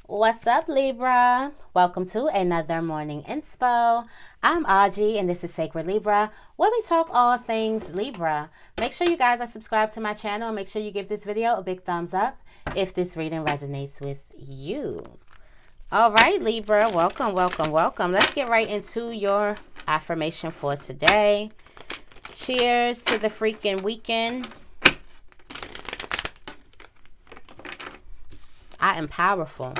What's up, Libra? Welcome to another morning inspo. I'm Auji, and this is Sacred Libra, where we talk all things Libra. Make sure you guys are subscribed to my channel, and make sure you give this video a big thumbs up if this reading resonates with you. All right, Libra, welcome, welcome, welcome. Let's get right into your affirmation for today. Cheers to the freaking weekend. I am powerful.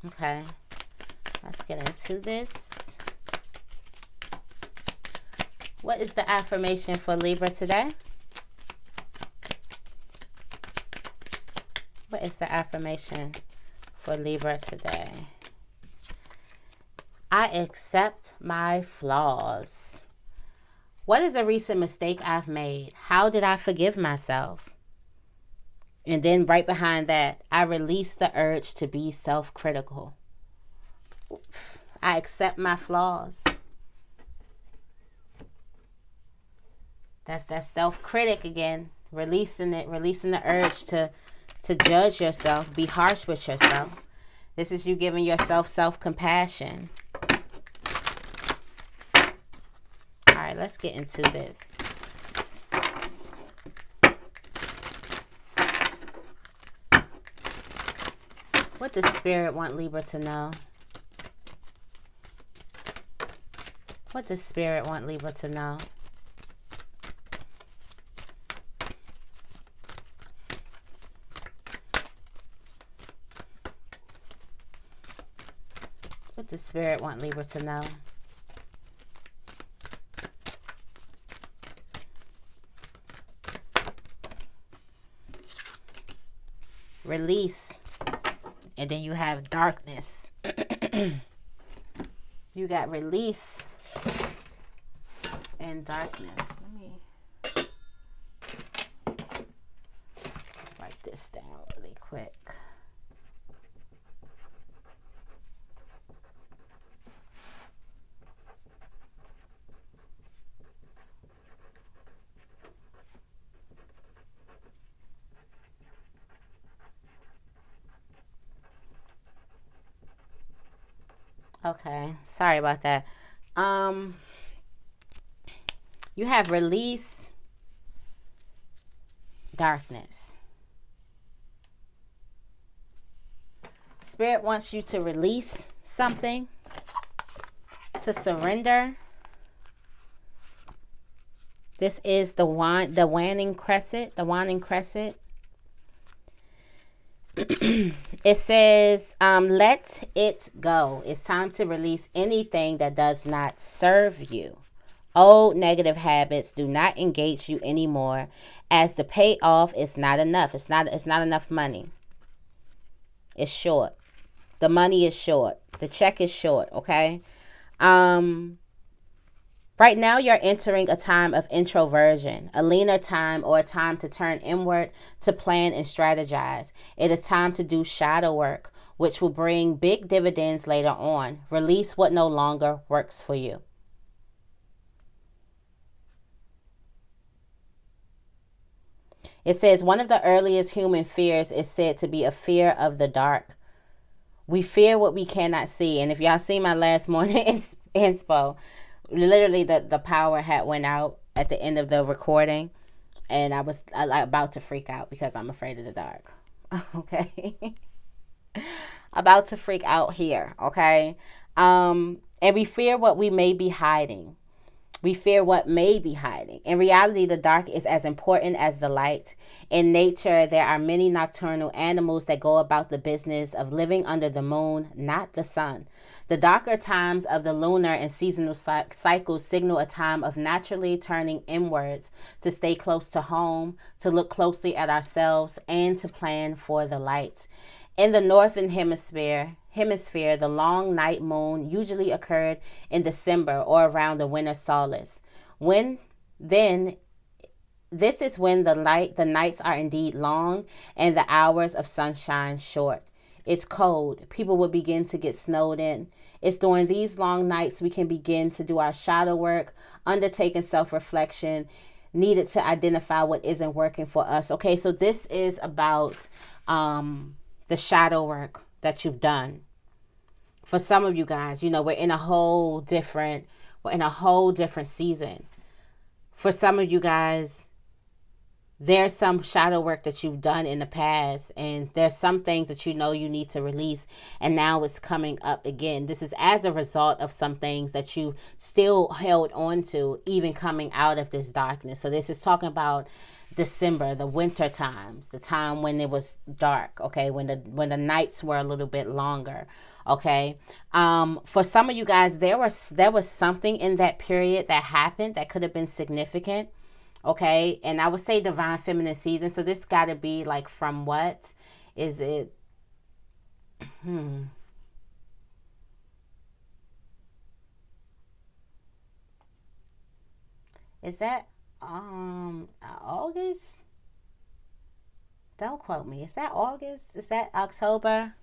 Okay, let's get into this. What is the affirmation for Libra today? What is the affirmation for Libra today? I accept my flaws. What is a recent mistake I've made? How did I forgive myself? And then right behind that, I release the urge to be self-critical. I accept my flaws. That's that self-critic again. Releasing it, releasing the urge to judge yourself, be harsh with yourself. This is you giving yourself self-compassion. All right, let's get into this. What does Spirit want Libra to know? What does Spirit want Libra to know? What does Spirit want Libra to know? Release. And then you have darkness. You got release and darkness. Let me write this down really quick. Okay, sorry about that. You have release, darkness. Spirit wants you to release something, to surrender. This is the waning crescent, the waning crescent. It says, let it go. It's time to release anything that does not serve you. Old negative habits do not engage you anymore, as the payoff is not enough. It's not enough money. It's short. The money is short. The check is short, okay? Right now, you're entering a time of introversion, a leaner time, or a time to turn inward to plan and strategize. It is time to do shadow work, which will bring big dividends later on. Release what no longer works for you. It says one of the earliest human fears is said to be a fear of the dark. We fear what we cannot see. And if y'all see my last morning inspo, literally the power had went out at the end of the recording, and I was about to freak out because I'm afraid of the dark. Okay. About to freak out here. Okay. And we fear what we may be hiding. We fear what may be hiding. In reality, the dark is as important as the light. In nature, there are many nocturnal animals that go about the business of living under the moon, not the sun. The darker times of the lunar and seasonal cycles signal a time of naturally turning inwards to stay close to home, to look closely at ourselves, and to plan for the light. In the northern hemisphere, the long night moon usually occurred in December or around the winter solstice. This is when the nights are indeed long and the hours of sunshine short. It's cold. People will begin to get snowed in. It's during these long nights we can begin to do our shadow work, undertaking self-reflection, needed to identify what isn't working for us. Okay, so this is about the shadow work that you've done. For some of you guys, you know, we're in a whole different season. For some of you guys, there's some shadow work that you've done in the past, and there's some things that you know you need to release, and now it's coming up again. This is as a result of some things that you still held on to, even coming out of this darkness. So this is talking about December, the winter times, the time when it was dark, okay, when the nights were a little bit longer. Okay. For some of you guys, there was something in that period that happened that could have been significant. Okay, and I would say divine feminine season. So this got to be like from what is it? Is that August? Don't quote me. Is that August? Is that October?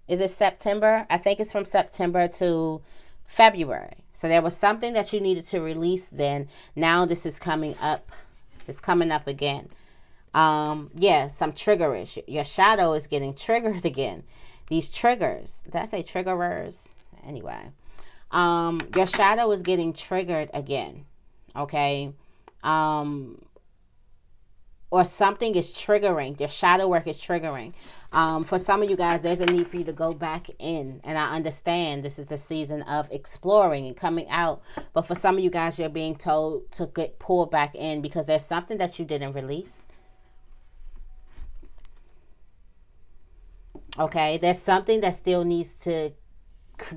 Is it September? I think it's from September to February. So there was something that you needed to release then. Now this is coming up. It's coming up again. Yeah, some triggerish. Your shadow is getting triggered again. These triggers. Did I say triggerers? Anyway. Your shadow is getting triggered again. Okay. Or something is triggering. Your shadow work is triggering. For some of you guys, there's a need for you to go back in. And I understand this is the season of exploring and coming out. But for some of you guys, you're being told to get pulled back in because there's something that you didn't release. Okay, there's something that still needs to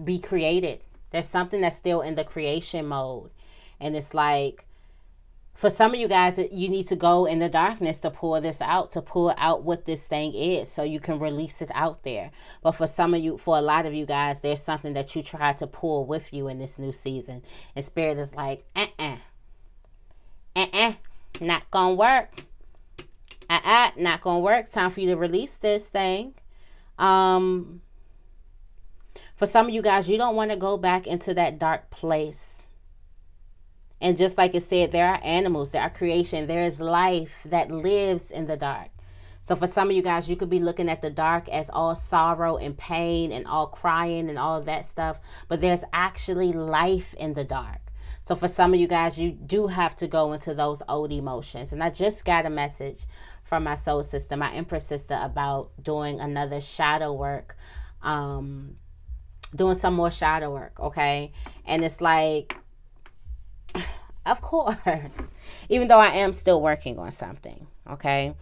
be created. There's something that's still in the creation mode. And it's like, for some of you guys, you need to go in the darkness to pull this out, to pull out what this thing is so you can release it out there. But for some of you, for a lot of you guys, there's something that you try to pull with you in this new season. And Spirit is like, not gonna work. Not gonna work. Time for you to release this thing. For some of you guys, you don't want to go back into that dark place. And just like it said, there are animals, there are creation, there is life that lives in the dark. So for some of you guys, you could be looking at the dark as all sorrow and pain and all crying and all of that stuff. But there's actually life in the dark. So for some of you guys, you do have to go into those old emotions. And I just got a message from my soul sister, my Empress sister, about doing another shadow work, doing some more shadow work, okay? And it's like, of course, even though I am still working on something, okay?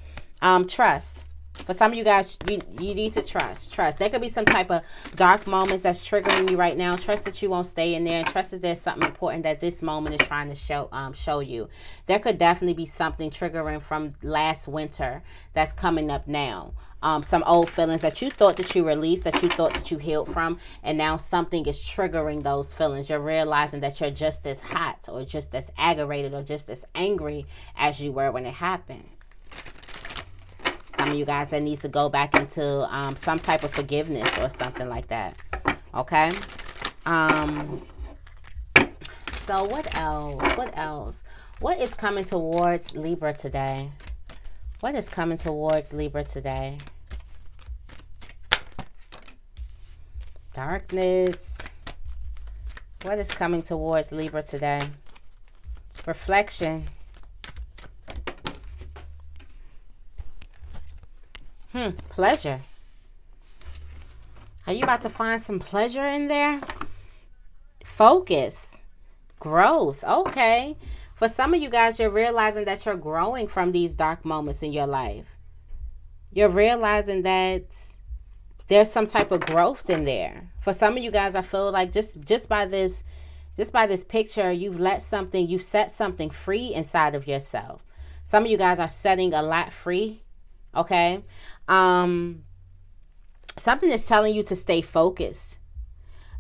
Trust. For some of you guys, you need to trust. Trust. There could be some type of dark moments that's triggering you right now. Trust that you won't stay in there, and trust that there's something important that this moment is trying to show you. There could definitely be something triggering from last winter that's coming up now. Some old feelings that you thought that you released, that you thought that you healed from, and now something is triggering those feelings. You're realizing that you're just as hot or just as aggravated or just as angry as you were when it happened. Some of you guys that needs to go back into some type of forgiveness or something like that. Okay? So what else? What else? What is coming towards Libra today? What is coming towards Libra today? Darkness. What is coming towards Libra today? Reflection. Pleasure. Are you about to find some pleasure in there? Focus. Growth. Okay. For some of you guys, you're realizing that you're growing from these dark moments in your life. You're realizing that there's some type of growth in there. For some of you guys, I feel like just by this picture, you've set something free inside of yourself. Some of you guys are setting a lot free. Okay. Something is telling you to stay focused.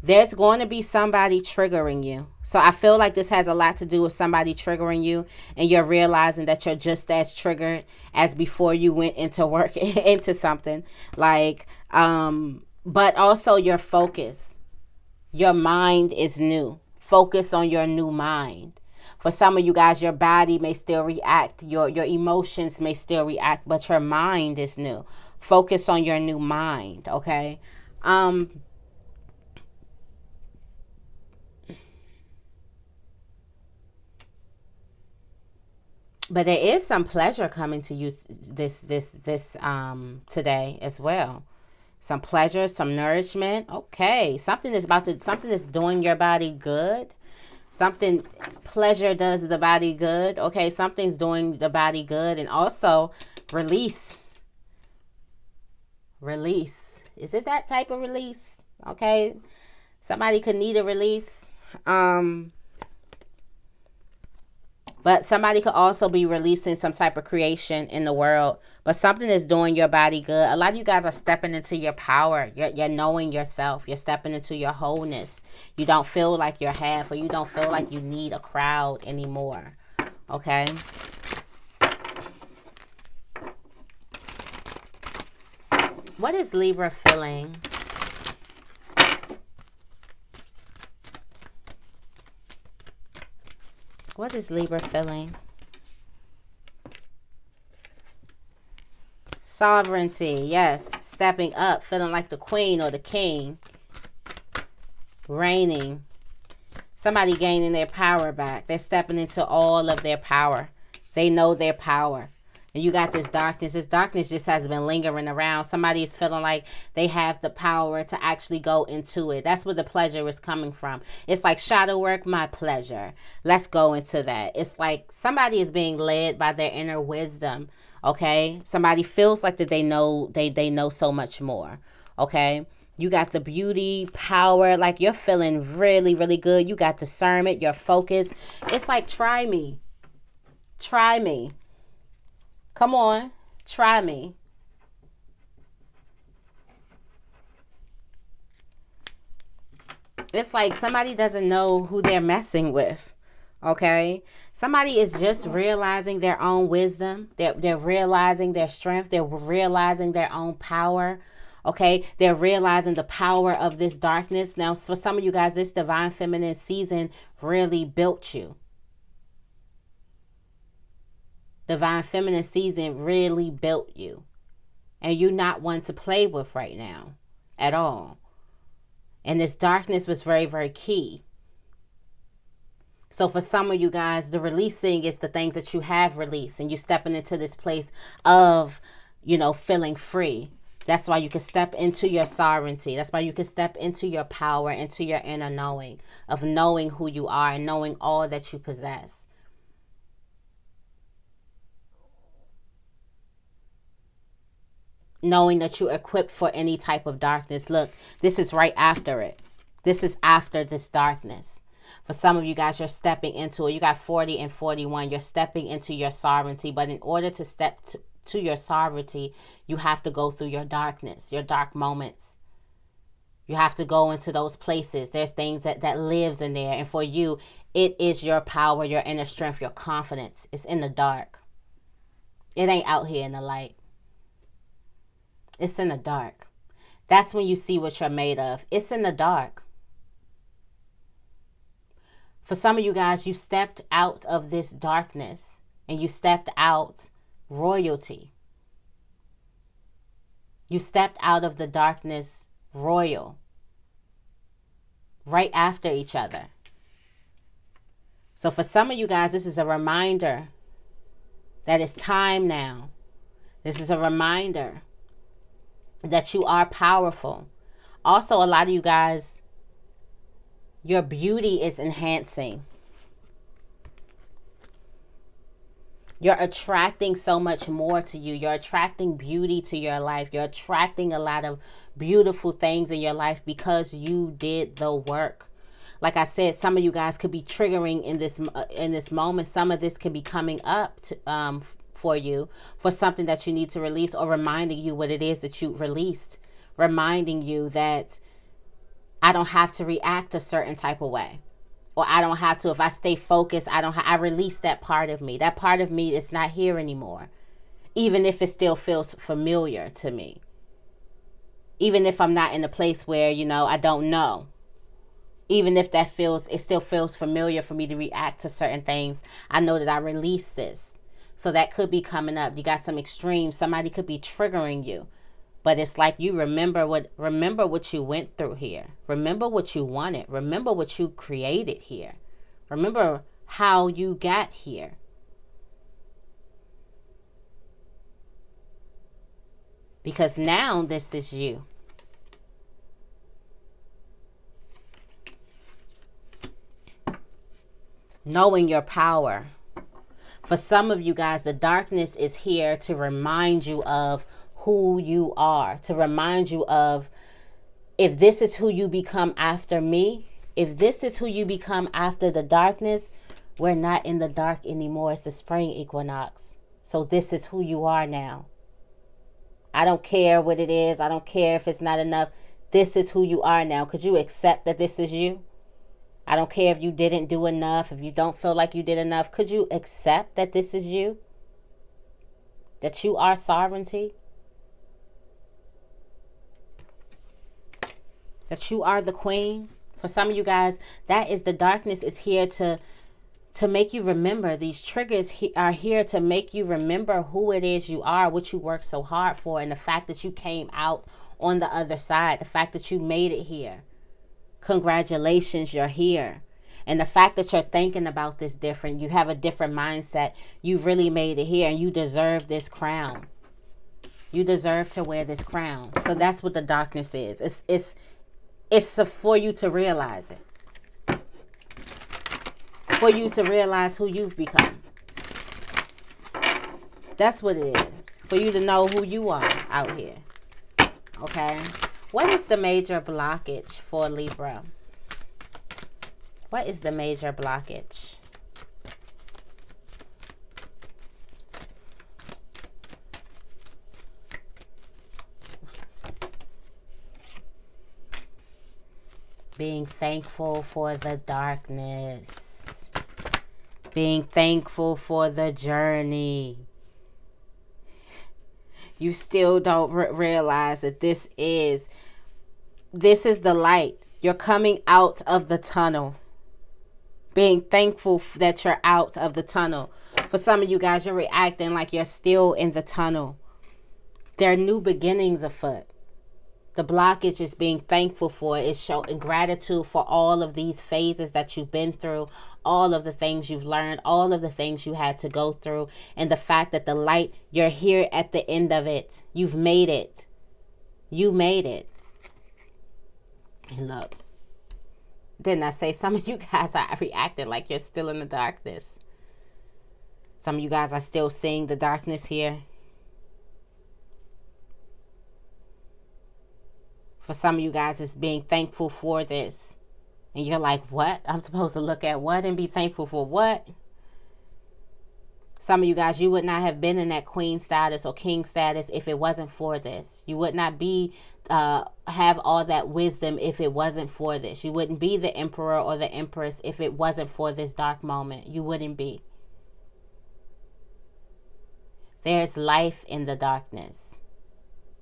There's going to be somebody triggering you. So I feel like this has a lot to do with somebody triggering you, and you're realizing that you're just as triggered as before you went into work into something. Like, but also your focus. Your mind is new. Focus on your new mind. For some of you guys, your body may still react. Your emotions may still react, but your mind is new. Focus on your new mind, okay? But there is some pleasure coming to you this today as well. Some pleasure, some nourishment. Okay, something is doing your body good. Something, pleasure does the body good. Okay, something's doing the body good. And also release. Release. Is it that type of release? Okay, somebody could need a release. But somebody could also be releasing some type of creation in the world. But something is doing your body good. A lot of you guys are stepping into your power. You're knowing yourself. You're stepping into your wholeness. You don't feel like you're half, or you don't feel like you need a crowd anymore. Okay? What is Libra feeling? What is Libra feeling? Sovereignty, yes. Stepping up, feeling like the queen or the king. Reigning. Somebody gaining their power back. They're stepping into all of their power. They know their power. And you got this darkness. This darkness just has been lingering around. Somebody is feeling like they have the power to actually go into it. That's where the pleasure is coming from. It's like shadow work, my pleasure. Let's go into that. It's like somebody is being led by their inner wisdom. Okay? Somebody feels like that they know so much more. Okay? You got the beauty, power, like you're feeling really, really good. You got discernment, your focus. It's like, try me. Try me. Come on, try me. It's like somebody doesn't know who they're messing with, okay? Somebody is just realizing their own wisdom. They're realizing their strength. They're realizing their own power, okay? They're realizing the power of this darkness. Now, for some of you guys, this divine feminine season really built you. Divine feminine season really built you. And you're not one to play with right now at all. And this darkness was very, very key. So for some of you guys, the releasing is the things that you have released. And you're stepping into this place of, feeling free. That's why you can step into your sovereignty. That's why you can step into your power, into your inner knowing of knowing who you are and knowing all that you possess. Knowing that you're equipped for any type of darkness. Look, this is right after it. This is after this darkness. For some of you guys, you're stepping into it. You got 40 and 41. You're stepping into your sovereignty. But in order to step to your sovereignty, you have to go through your darkness, your dark moments. You have to go into those places. There's things that lives in there. And for you, it is your power, your inner strength, your confidence. It's in the dark. It ain't out here in the light. It's in the dark. That's when you see what you're made of. It's in the dark. For some of you guys, you stepped out of this darkness and you stepped out royalty. You stepped out of the darkness royal. Right after each other. So for some of you guys, this is a reminder that it's time now. This is a reminder that you are powerful. Also, a lot of you guys, your beauty is enhancing. You're attracting so much more to you. You're attracting beauty to your life. You're attracting a lot of beautiful things in your life because you did the work. Like I said, some of you guys could be triggering in this moment. Some of this could be coming up to, for you for something that you need to release, or reminding you what it is that you released. Reminding you that I don't have to react a certain type of way. Or I don't have to, if I stay focused, I release that part of me. That part of me is not here anymore. Even if it still feels familiar to me. Even if I'm not in a place where, I don't know. Even if it still feels familiar for me to react to certain things. I know that I release this. So that could be coming up. You got some extremes. Somebody could be triggering you. But it's like you remember what you went through here. Remember what you wanted. Remember what you created here. Remember how you got here. Because now this is you. Knowing your power. For some of you guys, the darkness is here to remind you of who you are. To remind you of, if this is who you become after me, if this is who you become after the darkness, we're not in the dark anymore. It's the spring equinox. So this is who you are now. I don't care what it is. I don't care if it's not enough. This is who you are now. Could you accept that this is you? I don't care if you didn't do enough, if you don't feel like you did enough. Could you accept that this is you? That you are sovereignty? That you are the queen? For some of you guys, that is the darkness is here to make you remember. These triggers are here to make you remember who it is you are, what you worked so hard for, and the fact that you came out on the other side, the fact that you made it here. Congratulations, you're here. And the fact that you're thinking about this different, you have a different mindset, you really made it here, and you deserve this crown. You deserve to wear this crown. So that's what the darkness is. It's for you to realize it. For you to realize who you've become. That's what it is. For you to know who you are out here. Okay? What is the major blockage for Libra? What is the major blockage? Being thankful for the darkness. Being thankful for the journey. You still don't realize that this is the light. You're coming out of the tunnel. Being thankful that you're out of the tunnel. For some of you guys, you're reacting like you're still in the tunnel. There are new beginnings afoot. The blockage is being thankful for. It's showing gratitude for all of these phases that you've been through, all of the things you've learned, all of the things you had to go through, and the fact that the light, you're here at the end of it. You've made it. You made it. And look, didn't I say some of you guys are reacting like you're still in the darkness? Some of you guys are still seeing the darkness here. For some of you guys, it's being thankful for this. And you're like, what? I'm supposed to look at what and be thankful for what? Some of you guys, you would not have been in that queen status or king status if it wasn't for this. You would not be have all that wisdom if it wasn't for this. You wouldn't be the emperor or the empress if it wasn't for this dark moment. You wouldn't be. There's life in the darkness.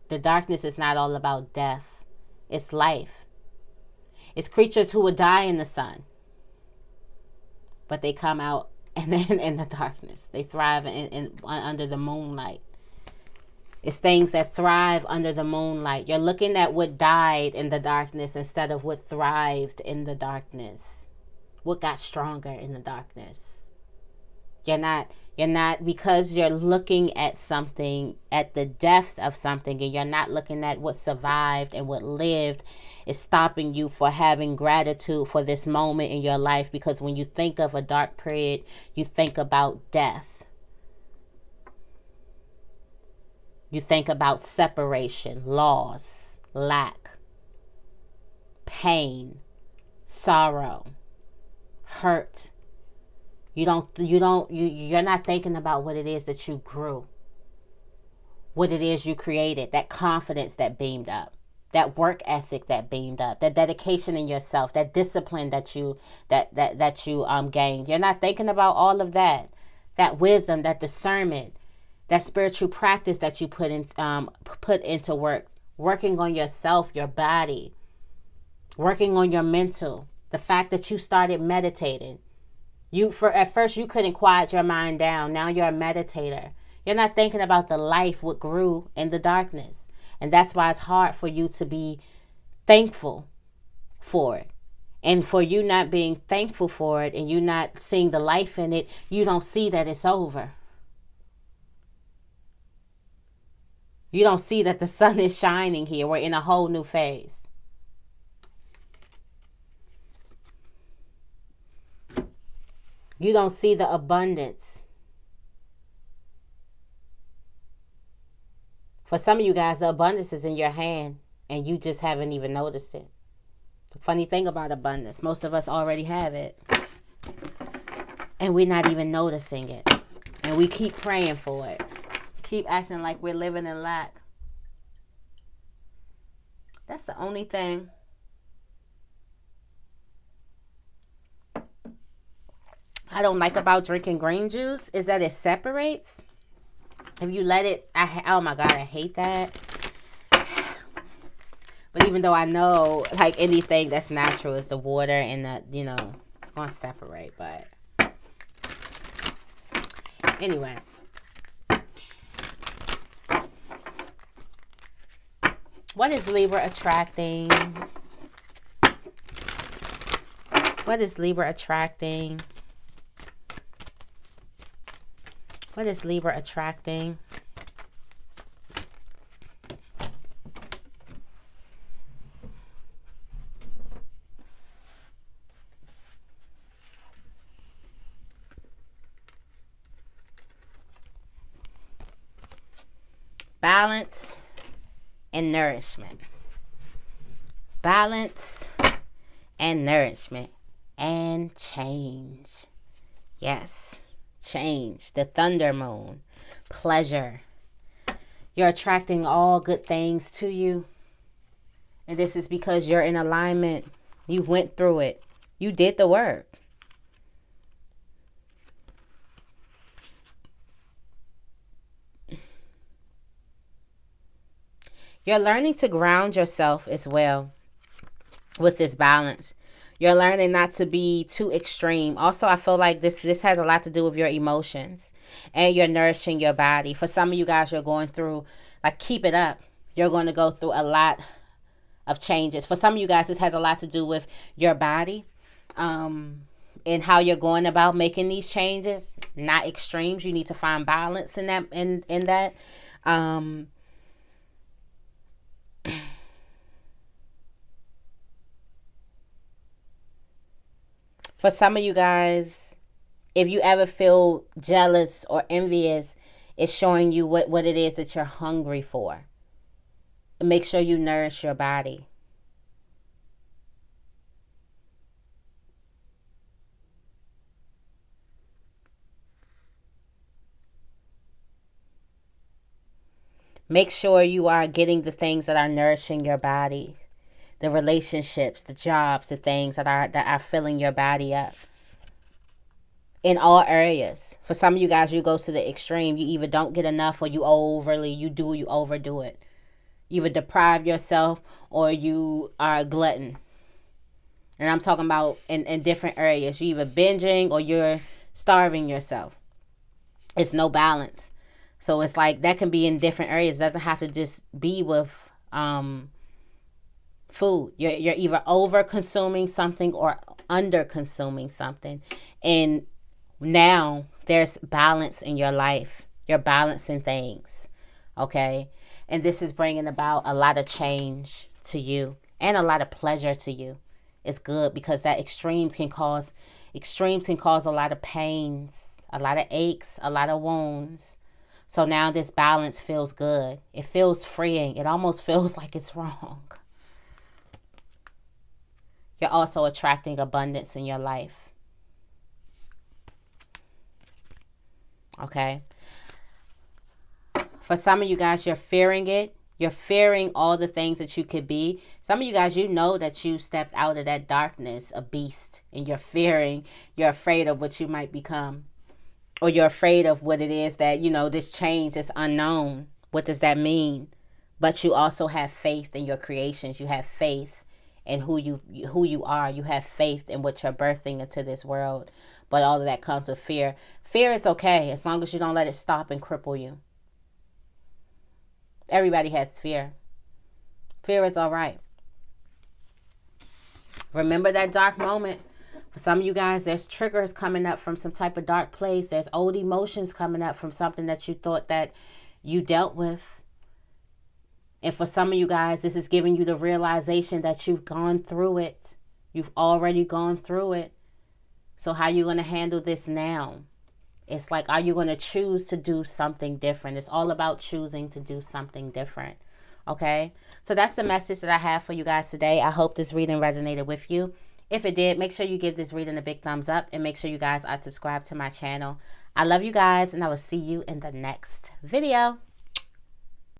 The darkness is not all about death. It's life. It's creatures who would die in the sun, but they come out and then in the darkness. They thrive under the moonlight. It's things that thrive under the moonlight. You're looking at what died in the darkness instead of what thrived in the darkness. What got stronger in the darkness. You're not, because you're looking at something, at the depth of something, and you're not looking at what survived and what lived, is stopping you for having gratitude for this moment in your life. Because when you think of a dark period, you think about death. You think about separation, loss, lack, pain, sorrow, hurt. You're not thinking about what it is that you grew. What it is you created. That confidence that beamed up. that work ethic that beamed up, that dedication in yourself, that discipline that you gained. You're not thinking about all of that wisdom, that discernment, that spiritual practice that you put into work, working on yourself, your body, working on your mental. The fact that you started meditating. At first you couldn't quiet your mind down. Now you're a meditator. You're not thinking about the life what grew in the darkness. And that's why it's hard for you to be thankful for it. And for you not being thankful for it and you not seeing the life in it, you don't see that it's over. You don't see that the sun is shining here. We're in a whole new phase. You don't see the abundance. For some of you guys, the abundance is in your hand and you just haven't even noticed it. The funny thing about abundance, most of us already have it. And we're not even noticing it. And we keep praying for it. Keep acting like we're living in lack. That's the only thing I don't like about drinking green juice is that it separates. If you let it, oh my God, I hate that. But even though I know, like anything that's natural is the water and the, it's going to separate. But anyway. What is Libra attracting? What is Libra attracting? What is Libra attracting? Balance and nourishment. Balance and nourishment and change. Yes, change. The thunder moon. Pleasure. You're attracting all good things to you. And this is because you're in alignment. You went through it. You did the work. You're learning to ground yourself as well with this balance. You're learning not to be too extreme. Also, I feel like this has a lot to do with your emotions. And you're nourishing your body. For some of you guys, you're going through, like, keep it up. You're going to go through a lot of changes. For some of you guys, this has a lot to do with your body. And how you're going about making these changes. Not extremes. You need to find balance in that. In that. For some of you guys, if you ever feel jealous or envious, it's showing you what it is that you're hungry for. Make sure you nourish your body. Make sure you are getting the things that are nourishing your body. The relationships, the jobs, the things that are filling your body up. In all areas. For some of you guys, you go to the extreme. You either don't get enough or you overdo it. You either deprive yourself or you are a glutton. And I'm talking about in different areas. You're either binging or you're starving yourself. It's no balance. So it's like that can be in different areas. It doesn't have to just be with food. You're either over consuming something or under consuming something. And now there's balance in your life. You're balancing things. Okay? And this is bringing about a lot of change to you and a lot of pleasure to you. It's good because that extremes can cause a lot of pains, a lot of aches, a lot of wounds. So now this balance feels good. It feels freeing. It almost feels like it's wrong. You're also attracting abundance in your life. Okay? For some of you guys, you're fearing it. You're fearing all the things that you could be. Some of you guys, you know that you stepped out of that darkness, a beast, and you're afraid of what you might become. Or you're afraid of what it is that, this change is unknown. What does that mean? But you also have faith in your creations. You have faith in who you are. You have faith in what you're birthing into this world. But all of that comes with fear. Fear is okay as long as you don't let it stop and cripple you. Everybody has fear. Fear is all right. Remember that dark moment. For some of you guys, there's triggers coming up from some type of dark place. There's old emotions coming up from something that you thought that you dealt with. And for some of you guys, this is giving you the realization that you've gone through it. You've already gone through it. So how are you going to handle this now? It's like, are you going to choose to do something different? It's all about choosing to do something different. Okay? So that's the message that I have for you guys today. I hope this reading resonated with you. If it did, make sure you give this reading a big thumbs up and make sure you guys are subscribed to my channel. I love you guys, and I will see you in the next video.